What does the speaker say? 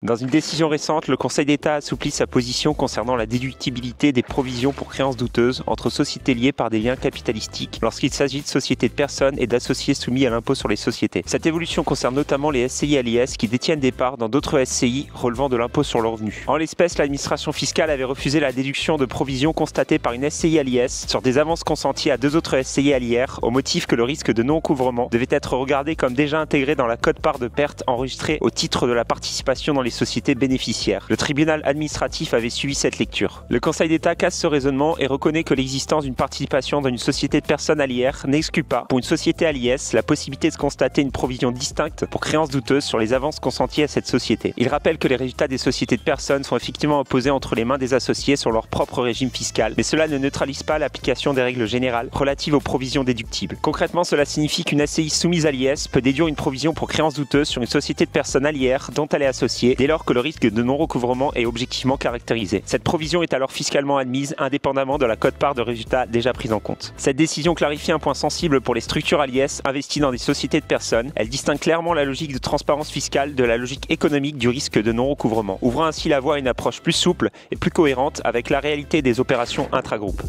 Dans une décision récente, le Conseil d'État assouplit sa position concernant la déductibilité des provisions pour créances douteuses entre sociétés liées par des liens capitalistiques lorsqu'il s'agit de sociétés de personnes et d'associés soumis à l'impôt sur les sociétés. Cette évolution concerne notamment les SCI à l'IS qui détiennent des parts dans d'autres SCI relevant de l'impôt sur le revenu. En l'espèce, l'administration fiscale avait refusé la déduction de provisions constatées par une SCI à l'IS sur des avances consenties à deux autres SCI à l'IR au motif que le risque de non-couvrement devait être regardé comme déjà intégré dans la quote-part de perte enregistrée au titre de la participation dans les sociétés bénéficiaires. Le tribunal administratif avait suivi cette lecture. Le Conseil d'État casse ce raisonnement et reconnaît que l'existence d'une participation dans une société de personnes à l'IR n'exclut pas, pour une société à l'IS, la possibilité de constater une provision distincte pour créances douteuses sur les avances consenties à cette société. Il rappelle que les résultats des sociétés de personnes sont effectivement opposés entre les mains des associés sur leur propre régime fiscal, mais cela ne neutralise pas l'application des règles générales relatives aux provisions déductibles. Concrètement, cela signifie qu'une SCI soumise à l'IS peut déduire une provision pour créances douteuses sur une société de personnes à l'IR dont elle est associée, dès lors que le risque de non-recouvrement est objectivement caractérisé. Cette provision est alors fiscalement admise indépendamment de la quote-part de résultats déjà prise en compte. Cette décision clarifie un point sensible pour les structures à l'IS investies dans des sociétés de personnes. Elle distingue clairement la logique de transparence fiscale de la logique économique du risque de non-recouvrement, ouvrant ainsi la voie à une approche plus souple et plus cohérente avec la réalité des opérations intragroupes.